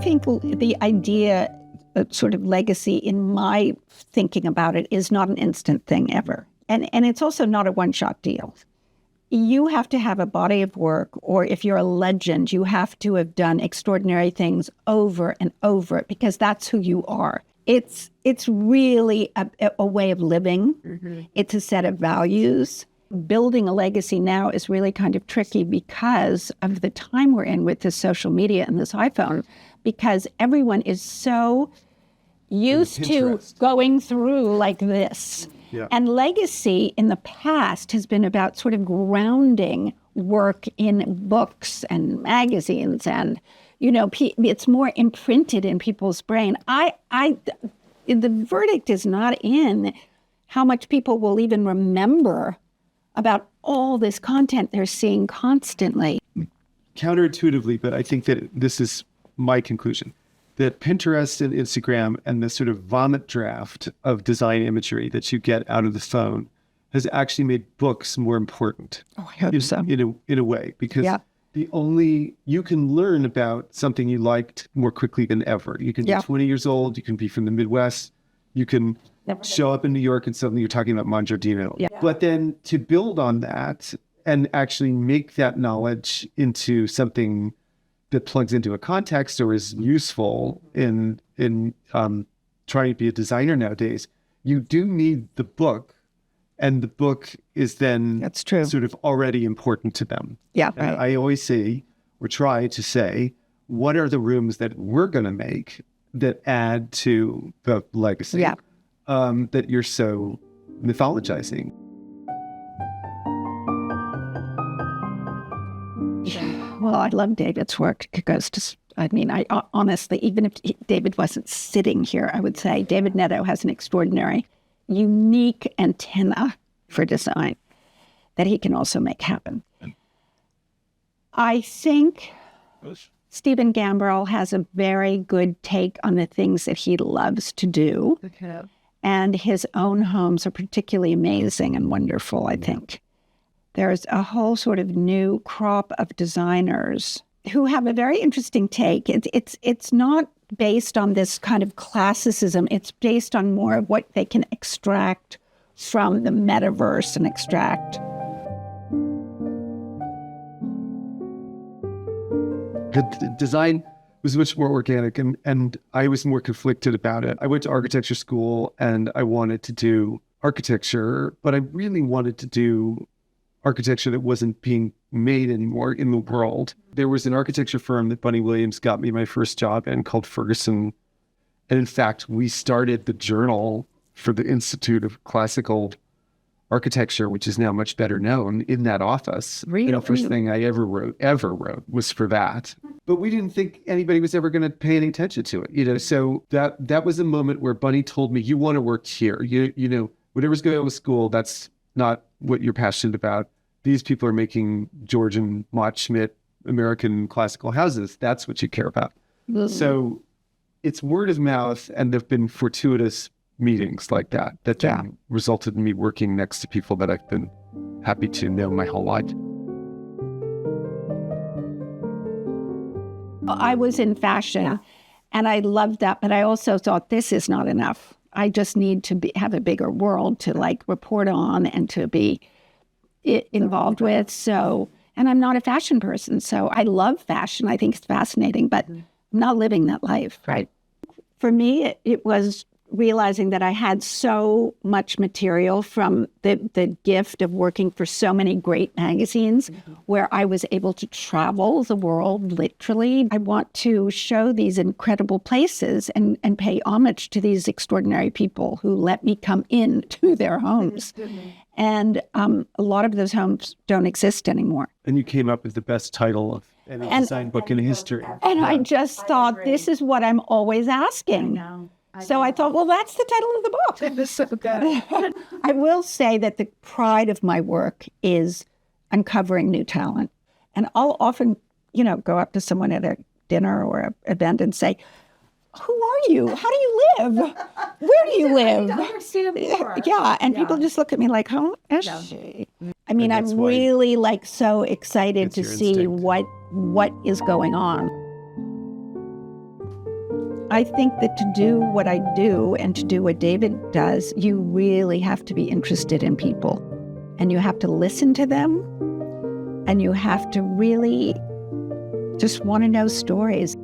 think the idea of sort of legacy, in my thinking about it, is not an instant thing ever. And it's also not a one-shot deal. You have to have a body of work, or if you're a legend, you have to have done extraordinary things over and over, because that's who you are. It's really a way of living. Mm-hmm. It's a set of values. Building a legacy now is really kind of tricky because of the time we're in with this social media and this iPhone, because everyone is so used to going through like this. Yeah. And legacy in the past has been about sort of grounding work in books and magazines, and it's more imprinted in people's brain. The verdict is not in how much people will even remember about all this content they're seeing constantly. Counterintuitively, but I think that this is my conclusion, that Pinterest and Instagram and the sort of vomit draft of design imagery that you get out of the phone has actually made books more important. Oh, I hope so. In a way, because you can learn about something you liked more quickly than ever. You can be 20 years old, you can be from the Midwest, you can show up in New York and suddenly you're talking about Mongiardino. Yeah. But then to build on that and actually make that knowledge into something that plugs into a context or is useful in trying to be a designer nowadays, you do need the book, and the book is then That's true. Sort of already important to them. Yeah, right. I always say, or try to say, what are the rooms that we're going to make that add to the legacy that you're so mythologizing? Well, I love David's work because I honestly, even if David wasn't sitting here, I would say David Netto has an extraordinary, unique antenna for design that he can also make happen. I think Stephen Gambrell has a very good take on the things that he loves to do. Okay. And his own homes are particularly amazing and wonderful, I think. There's a whole sort of new crop of designers who have a very interesting take. It's not based on this kind of classicism. It's based on more of what they can extract from the metaverse and extract. The design was much more organic, and I was more conflicted about it. I went to architecture school and I wanted to do architecture, but I really wanted to do architecture that wasn't being made anymore in the world. There was an architecture firm that Bunny Williams got me my first job in called Ferguson. And in fact, we started the journal for the Institute of Classical Architecture, which is now much better known, in that office. Really? The first thing I ever wrote was for that. But we didn't think anybody was ever going to pay any attention to it. So that was a moment where Bunny told me, you want to work here. Whatever's going on with school, that's not what you're passionate about. These people are making Georgian Mott Schmidt American classical houses. That's what you care about. Mm-hmm. So it's word of mouth, and there've been fortuitous meetings like that resulted in me working next to people that I've been happy to know my whole life. I was in fashion, and I loved that, but I also thought this is not enough. I just need to have a bigger world to report on and to be involved with. So, and I'm not a fashion person, so I love fashion. I think it's fascinating, but I'm not living that life. Right. For me, it was realizing that I had so much material from the gift of working for so many great magazines where I was able to travel the world, literally. I want to show these incredible places and pay homage to these extraordinary people who let me come into their homes. And a lot of those homes don't exist anymore. And you came up with the best title of any design book in history. And I just thought, this is what I'm always asking. So I thought, well, that's the title of the book. That's so good. I will say that the pride of my work is uncovering new talent. And I'll often, go up to someone at a dinner or an event and say, who are you? How do you live? Where do you live? Yeah, and people just look at me like, who is she? I mean, I'm really so excited to see what is going on. I think that to do what I do and to do what David does, you really have to be interested in people. And you have to listen to them. And you have to really just want to know stories.